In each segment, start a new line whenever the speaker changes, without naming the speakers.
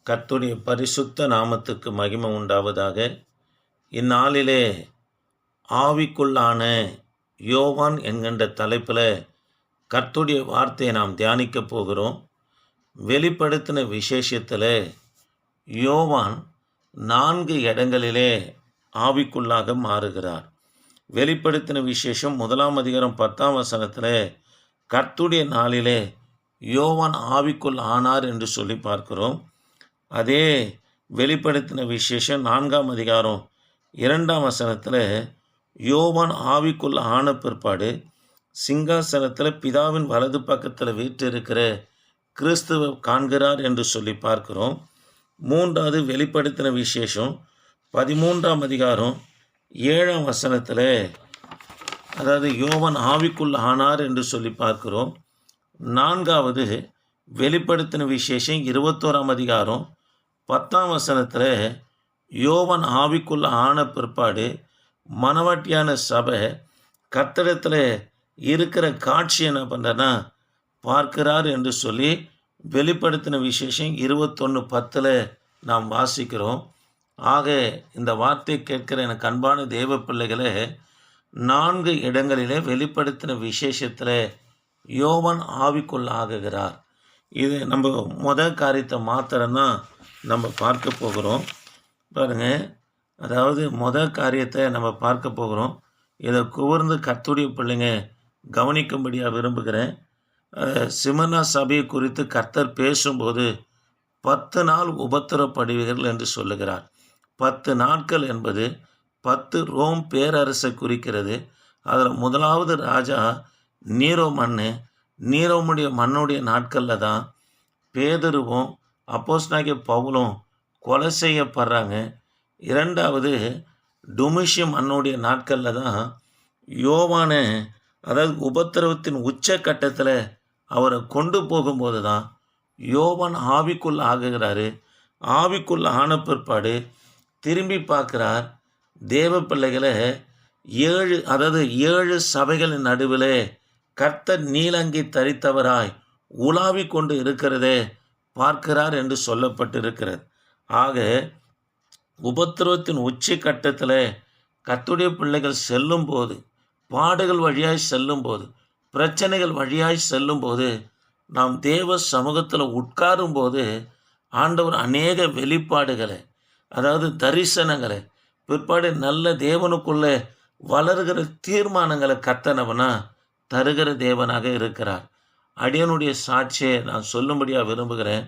கர்த்தருடைய பரிசுத்த நாமத்துக்கு மகிமை உண்டாவதாக. இந்நாளிலே ஆவிக்குள்ளான யோவான் என்கின்ற தலைப்பில் கர்த்தருடைய வார்த்தையை நாம் தியானிக்க போகிறோம். வெளிப்படுத்தின விசேஷத்தில் யோவான் 4 இடங்களிலே ஆவிக்குள்ளாக மாறுகிறார். வெளிப்படுத்தின விசேஷம் 1 அதிகாரம் 10 வசனத்தில் கர்த்தருடைய நாளிலே யோவான் ஆவிக்குள் ஆனார் என்று சொல்லி பார்க்கிறோம். அதே வெளிப்படுத்தின விசேஷம் 4 அதிகாரம் 2 வசனத்தில் யோவான் ஆவிக்குள் ஆன பிற்பாடு சிங்காசனத்தில் பிதாவின் வலது பக்கத்தில் வீற்றிருக்கிற கிறிஸ்துவை காண்கிறார் என்று சொல்லி பார்க்கிறோம். 3வது வெளிப்படுத்தின விசேஷம் 13 அதிகாரம் 7 வசனத்தில் அதாவது யோவான் ஆவிக்குள் ஆனார் என்று சொல்லி பார்க்கிறோம். 4வது வெளிப்படுத்தின விசேஷம் 21 அதிகாரம் 10 வசனத்தில் யோவான் ஆவிக்குள் ஆன பிற்பாடு மணவாட்டியான சபை கர்த்தரிடத்தில் இருக்கிற காட்சி என்ன பண்ணுறனா பார்க்கிறார் என்று சொல்லி வெளிப்படுத்தின விசேஷம் 21:10 நாம் வாசிக்கிறோம். ஆக இந்த வார்த்தை கேட்கிற எனக்கு அன்பான தேவ பிள்ளைகளே, 4 இடங்களிலே வெளிப்படுத்தின விசேஷத்தில் யோவான் ஆவிக்குள் ஆகுகிறார். இது நம்ம முதல் காரியத்தை மாத்திரம்தான் நம்ம பார்க்க போகிறோம். பாருங்கள், அதாவது முதல் காரியத்தை நம்ம பார்க்க போகிறோம். இதை கூர்ந்து கர்த்தருடைய பிள்ளைங்க கவனிக்கும்படியாக விரும்புகிறேன். சிமர்னா சபையை குறித்து கர்த்தர் பேசும்போது 10 நாள் உபத்திரப்படுவீர்கள் என்று சொல்லுகிறார். 10 நாட்கள் என்பது 10 ரோம் பேரரசை குறிக்கிறது. அதில் முதலாவது ராஜா நீரோ மண்ணு. நீரோமுடைய மண்ணுடைய நாட்களில் தான் பேதுருவும் அப்போஸ்தலனாகிய பவுலும் கொலை செய்யப்படுறாங்க. 2வது டுமிஷி மண்ணுடைய நாட்களில் தான் யோவான அதாவது உபத்திரவத்தின் உச்சக்கட்டத்தில் அவரை கொண்டு போகும்போது தான் யோவான் ஆவிக்குள் ஆகுகிறாரு. ஆவிக்குள் ஆன பிற்பாடு திரும்பி பார்க்குறார். தேவ பிள்ளைகளை 7 சபைகளின் நடுவில் கர்த்தர் நீலங்கி தரித்தவராய் உலாவி கொண்டு இருக்கிறதே பார்க்கிறார் என்று சொல்லப்பட்டிருக்கிறது. ஆக உபத்திரவத்தின் உச்சி கட்டத்தில் கர்த்தருடைய பிள்ளைகள் செல்லும்போது, பாடுகள் வழியாய் செல்லும்போது, பிரச்சனைகள் வழியாய் செல்லும்போது, நாம் தேவ சமூகத்தில் உட்காரும்போது ஆண்டவர் அநேக வெளிப்பாடுகளை அதாவது தரிசனங்களை பிற்பாடு நல்ல தேவனுக்குள்ளே வளர்கிற தீர்மானங்களை கர்த்தனவனா தருகிற தேவனாக இருக்கிறார். அடியனுடைய சாட்சியை நான் சொல்லும்படியாக விரும்புகிறேன்.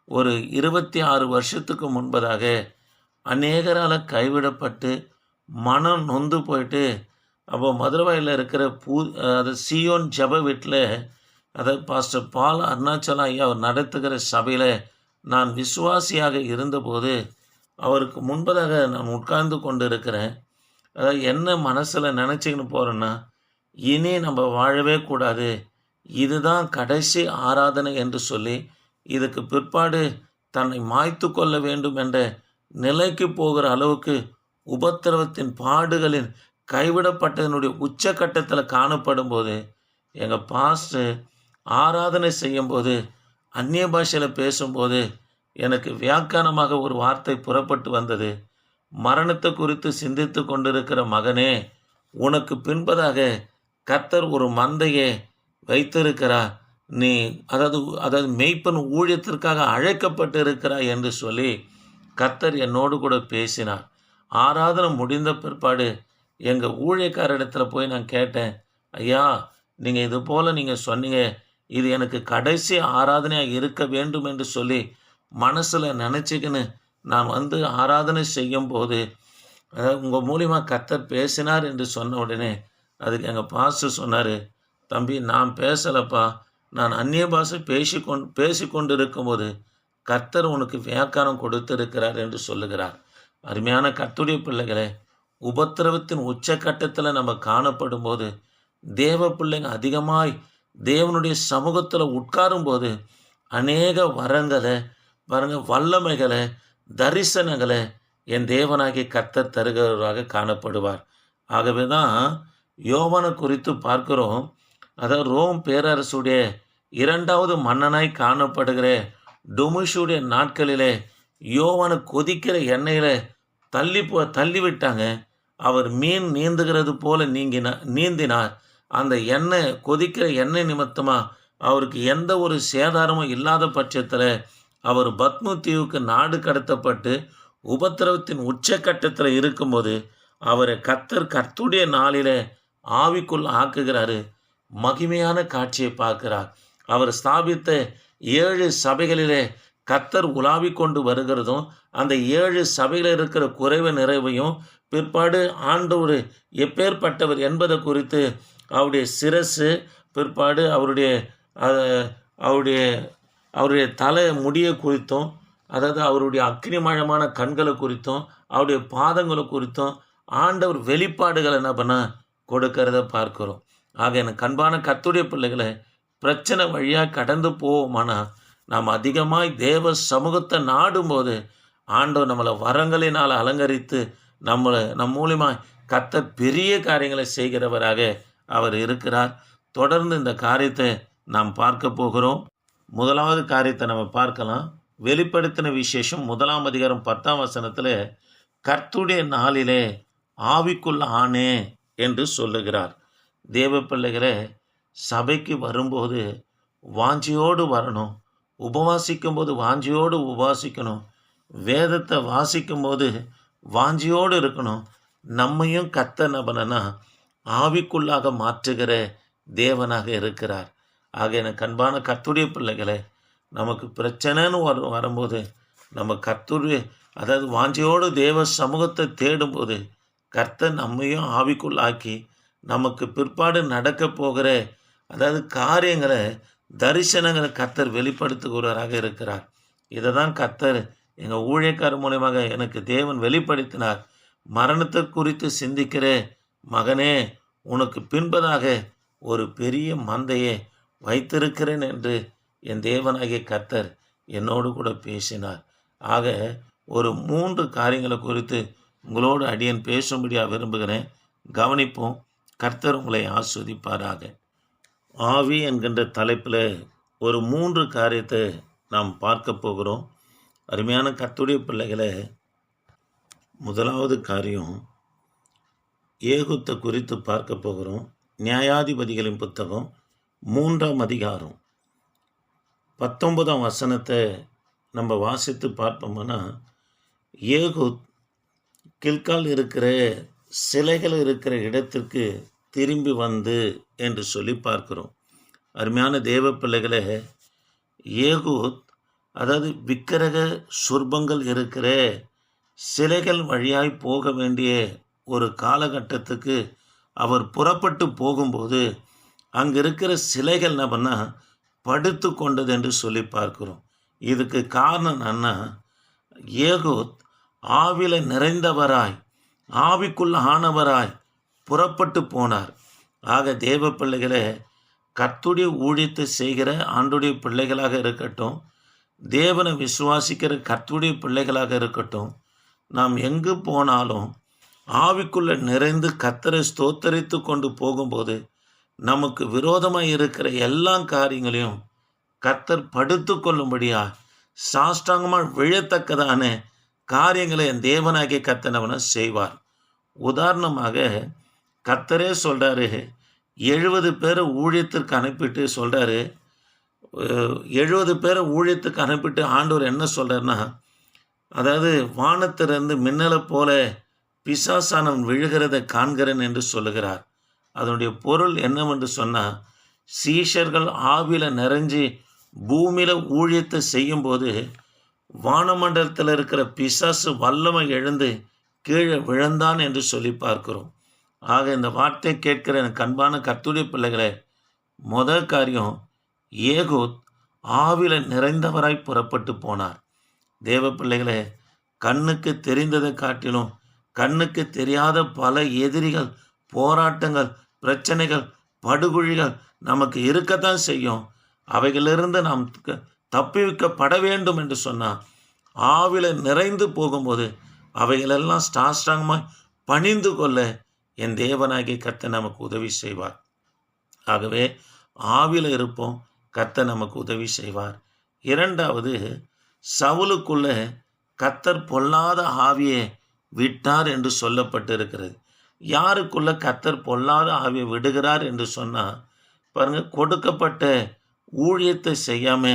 ஒரு 26 வருஷத்துக்கு முன்பதாக அநேகரால் கைவிடப்பட்டு மனம் நொந்து போயிட்டு, அப்போ மதுரவாயில் இருக்கிற அது சியோன் ஜப வீட்டில் அதாவது பாஸ்டர் பால் அருணாச்சலம் ஐயா அவர் நடத்துகிற சபையில் நான் விசுவாசியாக இருந்தபோது அவருக்கு முன்பதாக நான் உட்கார்ந்து கொண்டு இருக்கிறேன். அதாவது என்ன மனசில் நினச்சிக்கின்னு போகிறேன்னா, இனி நம்ம வாழவே கூடாது, இதுதான் கடைசி ஆராதனை என்று சொல்லி இதுக்கு பிற்பாடு தன்னை மாய்த்து கொள்ள வேண்டும் என்ற நிலைக்கு போகிற அளவுக்கு உபத்திரவத்தின் பாடுகளின் கைவிடப்பட்டதனுடைய உச்சக்கட்டத்தில் காணப்படும் போது எங்கள் பாஸ்டர் ஆராதனை செய்யும்போது அந்நிய பாஷையில் பேசும்போது எனக்கு வியாக்கியானமாக ஒரு வார்த்தை புறப்பட்டு வந்தது. மரணத்தை குறித்து சிந்தித்து கொண்டிருக்கிற மகனே, உனக்கு பின்பதாக கர்த்தர் ஒரு மந்தையை வைத்திருக்கிறார். நீ அதாவது மெய்ப்பன் ஊழியத்திற்காக அழைக்கப்பட்டு இருக்கிறாய் என்று சொல்லி கர்த்தர் என்னோடு கூட பேசினார். ஆராதனை முடிந்த பிற்பாடு எங்கள் ஊழியக்காரிடத்தில் போய் நான் கேட்டேன், ஐயா, நீங்கள் இது போல் நீங்கள் சொன்னீங்க, இது எனக்கு கடைசி ஆராதனையாக இருக்க வேண்டும் என்று சொல்லி மனசில் நினச்சிக்கின்னு நான் வந்து ஆராதனை செய்யும்போது அதாவது உங்கள் மூலியமாக கர்த்தர் பேசினார் என்று சொன்ன உடனே அதுக்கு எங்கள் பாஸ்டர் சொன்னார், தம்பி, நான் பேசலப்பா, நான் அந்நிய பாஷை பேசிக்கொண்டு இருக்கும்போது கர்த்தர் உனக்கு வியாக்கியானம் கொடுத்திருக்கிறார் என்று சொல்லுகிறார். அருமையான கர்த்தருடைய பிள்ளைகளே, உபத்திரவத்தின் உச்சக்கட்டத்தில் நம்ம காணப்படும் போது தேவ பிள்ளைங்க அதிகமாய் தேவனுடைய சமூகத்தில் உட்காரும்போது அநேக வரங்களை வல்லமைகளை தரிசனங்களை என் தேவனாகிய கர்த்தர் தருகிறவராக காணப்படுவார். ஆகவே தான் யோவானை குறித்து பார்க்கிறோம். அதாவது ரோம் பேரரசுடைய 2வது மன்னனாய் காணப்படுகிற டொமிஷுடைய நாட்களிலே யோவானை கொதிக்கிற எண்ணெயில் தள்ளி விட்டாங்க. அவர் மீன் நீந்துகிறது போல நீந்தினார். அந்த எண்ணெய் கொதிக்கிற எண்ணெய் நிமித்தமாக அவருக்கு எந்த ஒரு சேதாரமும் இல்லாத பட்சத்தில் அவர் பத்மு தீவுக்கு நாடு கடத்தப்பட்டு உபத்திரவத்தின் உச்சக்கட்டத்தில் இருக்கும்போது அவரை கர்த்தருடைய நாளில் ஆவிக்குள் ஆக்குகிறாரு. மகிமையான காட்சியை பார்க்கிறார். அவர் ஸ்தாபித்த 7 சபைகளிலே கர்த்தர் உலாவி கொண்டு வருகிறதும், அந்த 7 சபையில் இருக்கிற குறைவு நிறைவையும், பிற்பாடு ஆண்டவர் எப்பேற்பட்டவர் என்பதை குறித்து அவருடைய சிரசு, பிற்பாடு அவருடைய அவருடைய தலை முடியை குறித்தும், அதாவது அவருடைய அக்னிமயமான கண்களை குறித்தும், அவருடைய பாதங்களை குறித்தும் ஆண்டவர் வெளிப்பாடுகளை என்ன பண்ண கொடுக்கறத பார்க்கிறோம். ஆக எனக்கு அன்பான கர்த்தருடைய பிள்ளைகளை, பிரச்சனை வழியாக கடந்து போவோமானால் நாம் அதிகமாய் தேவ சமூகத்தை நாடும்போது ஆண்டவர் நம்மளை வரங்களினால் அலங்கரித்து நம் மூலியமாய் கர்த்தர் பெரிய காரியங்களை செய்கிறவராக அவர் இருக்கிறார். தொடர்ந்து இந்த காரியத்தை நாம் பார்க்க போகிறோம். முதலாவது காரியத்தை நம்ம பார்க்கலாம். வெளிப்படுத்தின விசேஷம் 1ஆம் அதிகாரம் 10ஆம் வசனத்தில் கர்த்தருடைய நாளிலே ஆவிக்குள் ஆனே என்று சொல்லுகிறார். தேவ பிள்ளைகளே, சபைக்கு வரும்போது வாஞ்சியோடு வரணும். உபவாசிக்கும்போது வாஞ்சியோடு உபவாசிக்கணும். வேதத்தை வாசிக்கும்போது வாஞ்சியோடு இருக்கணும். நம்மையும் கர்த்தர் என்ன பண்ணனா ஆவிக்குள்ளாக மாற்றுகிற தேவனாக இருக்கிறார். ஆக எனக்கு அன்பான கர்த்தருடைய பிள்ளைகளே, நமக்கு பிரச்சனைன்னு வரும்போது நம்ம கர்த்தருடைய அதாவது வாஞ்சியோடு தேவ சமூகத்தை தேடும்போது கர்த்தர் நம்மையும் ஆவிக்குள்ளாக்கி நமக்கு பிற்பாடு நடக்க போகிற அதாவது காரியங்களை, தரிசனங்களை கர்த்தர் வெளிப்படுத்துகிறவராக இருக்கிறார். இதை தான் கர்த்தர் எங்கள் ஊழியக்காரர் மூலமாக எனக்கு தேவன் வெளிப்படுத்தினார். மரணத்தை குறித்து சிந்திக்கிற மகனே, உனக்கு பின்பதாக ஒரு பெரிய மந்தையை வைத்திருக்கிறேன் என்று என் தேவனாகிய கர்த்தர் என்னோடு கூட பேசினார். ஆக ஒரு 3 காரியங்களை குறித்து உங்களோடு அடியேன் பேசும்படியாக விரும்புகிறேன். கவனிப்போம். கர்த்தர் உங்களை ஆஸ்வதிப்பாராக. ஆவி என்கின்ற தலைப்பில் ஒரு 3 காரியத்தை நாம் பார்க்க போகிறோம். அருமையான கர்த்தருடைய பிள்ளைகளை, முதலாவது காரியம் ஏகூத்தை குறித்து பார்க்க போகிறோம். நியாயாதிபதிகளின் புத்தகம் 3ஆம் அதிகாரம் 19ஆம் வசனத்தை நம்ம வாசித்து பார்ப்போம்னா, ஏகூத் கில்கால் இருக்கிற சிலைகள் இருக்கிற இடத்திற்கு திரும்பி வந்து என்று சொல்லி பார்க்கிறோம். அருமையான தேவ பிள்ளைகளை, ஏகூத் அதாவது விக்கிரக சொர்பங்கள் இருக்கிற சிலைகள் வழியாய் போக வேண்டிய ஒரு காலகட்டத்துக்கு அவர் புறப்பட்டு போகும்போது அங்கே இருக்கிற சிலைகள் என்ன பண்ணால் படுத்து கொண்டது என்று சொல்லி பார்க்கிறோம். இதுக்கு காரணம் என்னன்னா, ஏகூத் ஆவில நிறைந்தவராய், ஆவிக்குள் ஆனவராய் புறப்பட்டு போனார். ஆக தேவ பிள்ளைகளை, கர்த்தருடைய ஊழியத்தை செய்கிற ஆண்டுடைய பிள்ளைகளாக இருக்கட்டும், தேவனை விசுவாசிக்கிற கர்த்தருடைய பிள்ளைகளாக இருக்கட்டும், நாம் எங்கு போனாலும் ஆவிக்குள்ளே நிறைந்து கர்த்தரை ஸ்தோத்தரித்து கொண்டு போகும்போது நமக்கு விரோதமாக இருக்கிற எல்லா காரியங்களையும் கர்த்தர் படுத்து கொள்ளும்படியா சாஷ்டாங்கமாக விழத்தக்கதான காரியங்களை என் தேவனாகிய கர்த்தனவனை செய்வார். உதாரணமாக கர்த்தரே சொல்கிறாரு, 70 பேரை ஊழியத்திற்கு அனுப்பிட்டு சொல்கிறாரு, 70 பேரை ஊழியத்துக்கு அனுப்பிட்டு ஆண்டவர் என்ன சொல்கிறாருன்னா, அதாவது வானத்திலிருந்து மின்னலை போல பிசாசானவன் விழுகிறதை காண்கிறேன் என்று சொல்லுகிறார். அதனுடைய பொருள் என்னவென்று சொன்னால், சீஷர்கள் ஆவில நிறைஞ்சி பூமியில் ஊழியத்தை செய்யும்போது வானமண்டலத்தில் இருக்கிற பிசாசு வல்லமை எழுந்து கீழே விழுந்தான் என்று சொல்லி பார்க்கிறோம். ஆக இந்த வார்த்தை கேட்கிற எனக்கு அன்பான கர்த்தருடைய பிள்ளைகளே, முதல் காரியம், ஏகூத் ஆவில நிறைந்தவராய் புறப்பட்டு போனார். தேவ பிள்ளைகளே, கண்ணுக்கு தெரிந்ததை காட்டிலும் கண்ணுக்கு தெரியாத பல எதிரிகள், போராட்டங்கள், பிரச்சனைகள், படுகொழிகள் நமக்கு இருக்கத்தான் செய்யும். அவைகளிலிருந்து நாம் தப்பிவிக்கப்பட வேண்டும் என்று சொன்னால், ஆவில நிறைந்து போகும்போது அவைகளெல்லாம் சாஷ்டாங்கமாய் பணிந்து கொள்ள என் தேவனாகிய கர்த்தர் நமக்கு உதவி செய்வார். ஆகவே ஆவில இருப்போம், கர்த்தர் நமக்கு உதவி செய்வார். இரண்டாவது, சவுலுக்குள்ள கர்த்தர் பொல்லாத ஆவியை விட்டார் என்று சொல்லப்பட்டிருக்கிறது. யாருக்குள்ள கர்த்தர் பொல்லாத ஆவியை விடுகிறார் என்று சொன்னால், பாருங்க, கொடுக்கப்பட்ட ஊழியத்தை செய்யாம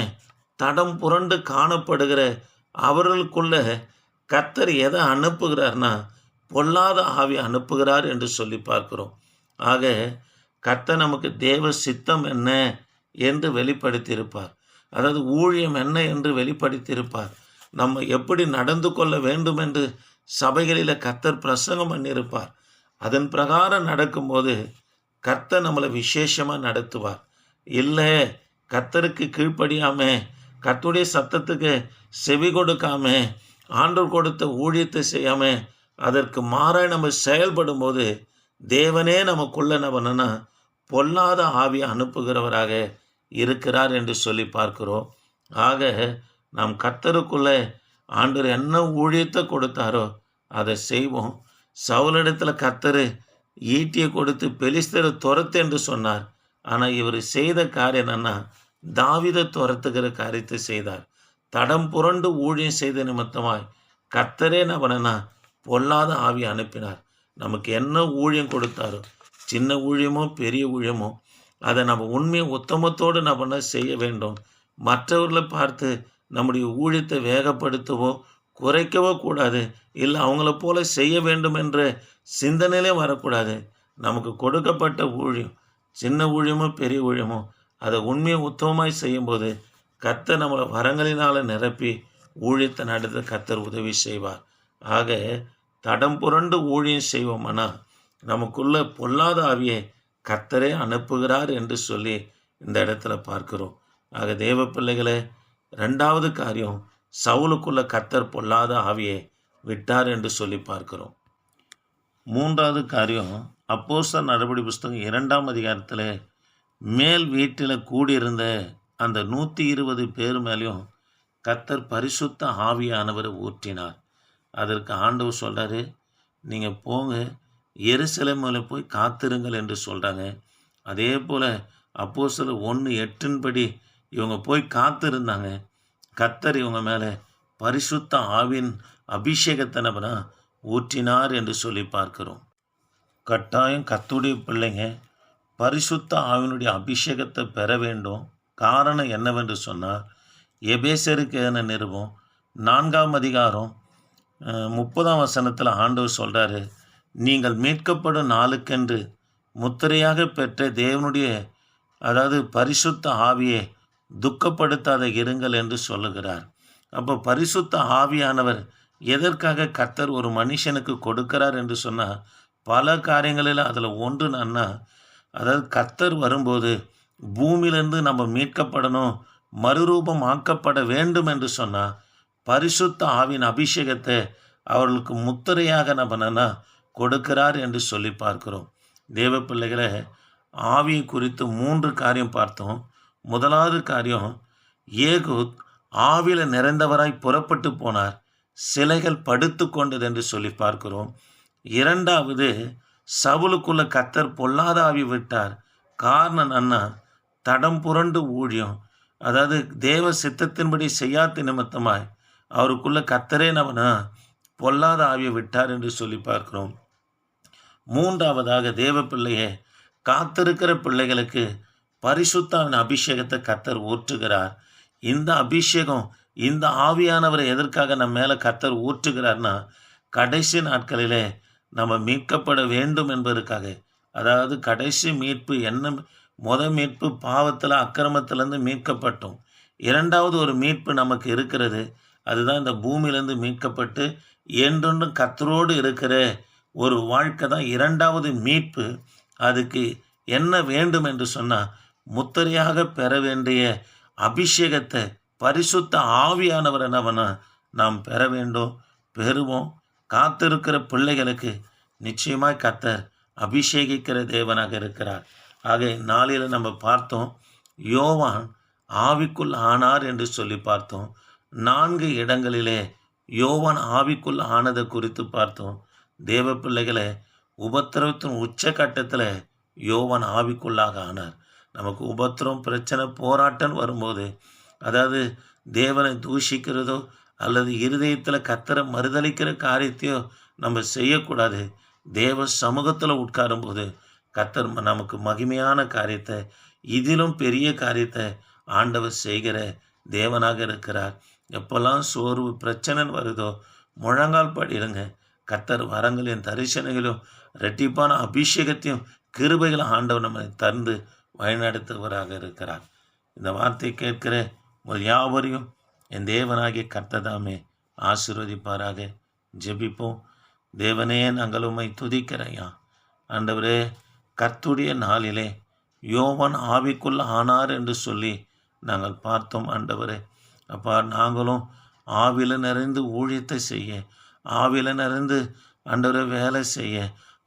தடம் புரண்டு காணப்படுகிற அவர்களுக்குள்ள கர்த்தர் எதை அனுப்புகிறார்னா பொல்லாத ஆவி அனுப்புகிறார் என்று சொல்லி பார்க்கிறோம். ஆக கர்த்தர் நமக்கு தேவ சித்தம் என்ன என்று வெளிப்படுத்தியிருப்பார். அதாவது ஊழியம் என்ன என்று வெளிப்படுத்தியிருப்பார். நம்ம எப்படி நடந்து கொள்ள வேண்டும் என்று சபைகளில் கர்த்தர் பிரசங்கம் பண்ணியிருப்பார். அதன் பிரகாரம் நடக்கும்போது கர்த்தர் நம்மளை விசேஷமாக நடத்துவார். இல்லை, கர்த்தருக்கு கீழ்ப்படியாம, கர்த்தருடைய சத்தத்துக்கு செவி கொடுக்காம, ஆண்டவர் கொடுத்த ஊழியத்தை செய்யாம, அதற்கு மாறாக நம்ம செயல்படும் போது தேவனே நமக்குள்ள என்ன பண்ணனா பொல்லாத ஆவியை அனுப்புகிறவராக இருக்கிறார் என்று சொல்லி பார்க்கிறோம். ஆக நாம் கர்த்தருக்குள்ளே ஆண்டவர் என்ன ஊழியத்தை கொடுத்தாரோ அதை செய்வோம். சவுலிடத்தில் கர்த்தர் ஈட்டியை கொடுத்து பெலிஸ்தரை துரத்து என்று சொன்னார். ஆனால் இவர் செய்த காரியம் என்னன்னா தாவீதை துரத்துகிற காரியத்தை செய்தார். தடம் புரண்டு ஊழியம் செய்த நிமித்தமாய் கர்த்தரே என்ன பண்ணனா பொல்லாத ஆவி அனுப்பினார். நமக்கு என்ன ஊழியம் கொடுத்தாரோ, சின்ன ஊழியமோ பெரிய ஊழியமோ, அதை நம்ம உண்மையை உத்தமத்தோடு நம்ம செய்ய வேண்டும். மற்றவர்களை பார்த்து நம்முடைய ஊழியத்தை வேகப்படுத்தவோ குறைக்கவோ கூடாது. இல்லை அவங்கள போல செய்ய வேண்டும் என்ற சிந்தனையிலே வரக்கூடாது. நமக்கு கொடுக்கப்பட்ட ஊழியம், சின்ன ஊழியமோ பெரிய ஊழியமோ, அதை உண்மையை உத்தமமாய் செய்யும்போது கர்த்தர் நம்மளை வரங்களினால் நிரப்பி ஊழியத்தை நடத்த கர்த்தர் உதவி செய்வார். ஆக தடம் புரண்டு ஊழியம் செய்வோம்னா நமக்குள்ள பொல்லாத ஆவியை கர்த்தரே அனுப்புகிறார் என்று சொல்லி இந்த இடத்துல பார்க்கிறோம். ஆக தேவ பிள்ளைகளே, 2வது காரியம், சவுலுக்குள்ள கர்த்தர் பொல்லாத ஆவியை விட்டார் என்று சொல்லி பார்க்கிறோம். 3வது காரியம், அப்போஸ்தலர் நடபடி புஸ்தகம் 2ஆம் அதிகாரத்தில் மேல் வீட்டில் கூடியிருந்த அந்த 120 பேர் மேலேயும் கர்த்தர் பரிசுத்த ஆவியானவரை ஊற்றினார். அதற்கு ஆண்டவர் சொல்கிறாரு, நீங்கள் போங்க, எருசலேமில் போய் காத்திருங்கள் என்று சொல்கிறாங்க. அதே போல் அப்போஸ்தலர் 1:8 இவங்க போய் காத்திருந்தாங்க. கர்த்தர் இவங்க மேலே பரிசுத்த ஆவின் அபிஷேகத்தை ஊற்றினார் என்று சொல்லி பார்க்கிறோம். கட்டாயம் கர்த்தருடைய பிள்ளைங்க பரிசுத்த ஆவினுடைய அபிஷேகத்தை பெற வேண்டும். காரணம் என்னவென்று சொன்னால், எபேசருக்கு எழுதின நிருபம் 4ஆம் அதிகாரம் 30ஆம் வசனத்தில் ஆண்டவர் சொல்கிறாரு, நீங்கள் மீட்கப்படும் நாளுக்கென்று முத்திரையாக பெற்ற தேவனுடைய பரிசுத்த ஆவியை துக்கப்படுத்தாத இருங்கள் என்று சொல்லுகிறார். அப்போ பரிசுத்த ஆவியானவர் எதற்காக கர்த்தர் ஒரு மனுஷனுக்கு கொடுக்கிறார் என்று சொன்னால், பல காரியங்களில் அதில் ஒன்று என்னன்னா, கர்த்தர் வரும்போது பூமியிலிருந்து நம்ம மீட்கப்படணும், மறுரூபம் ஆக்கப்பட வேண்டும் என்று சொன்னால் பரிசுத்த ஆவின் அபிஷேகத்தை அவர்களுக்கு முத்திரையாக நம்ம கொடுக்கிறார் என்று சொல்லி பார்க்கிறோம். தேவ பிள்ளைகளை, ஆவியை குறித்து 3 காரியம் பார்த்தோம். 1வது காரியம், ஏகூத் ஆவியில் நிறைந்தவராய் புறப்பட்டு போனார், சிலைகள் படுத்து கொண்டது என்று சொல்லி பார்க்கிறோம். 2வது, சவுலுக்குள்ள கர்த்தர் பொல்லாத ஆவி விட்டார். காரணம் என்ன? தடம் புரண்டு ஊழியம், தேவ சித்தத்தின்படி செய்யாத நிமித்தமாய் அவருக்குள்ள கர்த்தரே பொல்லாத ஆவியை விட்டார் என்று சொல்லி பார்க்கிறோம். 3வதாக, தேவ பிள்ளையே, காத்திருக்கிற பிள்ளைகளுக்கு பரிசுத்தாவின் அபிஷேகத்தை கர்த்தர் ஊற்றுகிறார். இந்த அபிஷேகம், இந்த ஆவியானவரை எதற்காக நம்ம மேலே கர்த்தர் ஊற்றுகிறார்னா, கடைசி நாட்களிலே நம்ம மீட்கப்பட வேண்டும் என்பதற்காக. கடைசி மீட்பு என்ன? மீட்பு பாவத்தில் அக்கிரமத்திலேருந்து மீட்கப்பட்டோம். 2வது ஒரு மீட்பு நமக்கு இருக்கிறது. அதுதான் இந்த பூமியிலேருந்து மீட்கப்பட்டு என்றொன்றும் கர்த்தரோடு இருக்கிற ஒரு வாழ்க்கை தான் 2வது மீட்பு. அதுக்கு என்ன வேண்டும் என்று சொன்னால், முத்திரையாக பெற வேண்டிய அபிஷேகத்தை பரிசுத்த ஆவியானவர் என்னவனா நாம் பெற வேண்டும், பெறுவோம். காத்திருக்கிற பிள்ளைகளுக்கு நிச்சயமாய் கர்த்தர் அபிஷேகிக்கிற தேவனாக இருக்கிறார். ஆக நாளில் நம்ம பார்த்தோம், யோவான் ஆவிக்குள் ஆனார் என்று சொல்லி பார்த்தோம். 4 இடங்களிலே யோவான் ஆவிக்குள் ஆனதை குறித்து பார்த்தோம். தேவ பிள்ளைகளை, உபத்திரவத்தின் உச்சக்கட்டத்தில் யோவான் ஆவிக்குள்ளாக ஆனார். நமக்கு உபத்திரம், பிரச்சனை, போராட்டம் வரும்போது, தேவனை தூஷிக்கிறதோ அல்லது இருதயத்தில் கர்த்தரை மறுதலிக்கிற காரியத்தையோ நம்ம செய்யக்கூடாது. தேவ சமூகத்தில் உட்காரும்போது கர்த்தர் நமக்கு மகிமையான காரியத்தை, இதிலும் பெரிய காரியத்தை ஆண்டவர் செய்கிற தேவனாக இருக்கிறார். எப்பெல்லாம் சோர்வு பிரச்சனைன்னு வருதோ முழங்கால் படிடுங்க. கர்த்தர் வரங்களையும் தரிசனங்களையும் ரெட்டிப்பான அபிஷேகத்தையும் கிருபைகளும் ஆண்டவர் நம்மை தந்து வழிநடத்துவராக இருக்கிறார். இந்த வார்த்தை கேட்கிற உங்கள் யாவரையும் என் தேவனாகிய கர்த்ததாமே ஆசீர்வதிப்பாராக. ஜெபிப்போம். தேவனே, நாங்கள் உம்மை துதிக்கிறையா. ஆண்டவரே, கர்த்தருடைய நாளிலே யோவான் ஆவிக்குள்ள ஆனார் என்று சொல்லி நாங்கள் பார்த்தோம். ஆண்டவரே அப்பா, நாங்களும் ஆவில நிறைந்து ஊழியத்தை செய்ய, ஆவில நிறைந்து ஆண்டவரே வேலை செய்ய,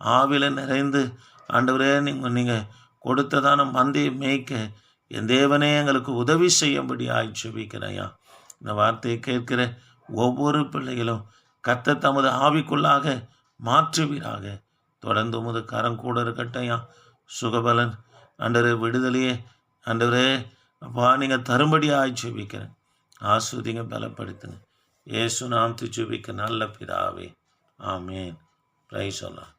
ஆவில நிறைந்து ஆண்டவரே நீங்கள் கொடுத்ததான மந்தையை மேய்க்க என் தேவனே எங்களுக்கு உதவி செய்யும்படி ஜெபிக்கிறையா. இந்த வார்த்தையை கேட்கிற ஒவ்வொரு பிள்ளைகளும் கர்த்தர் தமது ஆவிக்குள்ளாக மாற்றுவீராக. தொடர்ந்து உமது கரம் கூட இருக்கட்டையா. சுகபலன் ஆண்டவரே, விடுதலையே ஆண்டவரே அப்பா நீங்கள் தரும்படியாக ஜெபிக்கிறேன். ஆஸ்வதிங்க, பலப்படுத்துங்க. இயேசு நாமத்தில் ஜெபிக்க நல்ல பிதாவே, ஆமேன். பிரைஸ் அல்லாஹ்.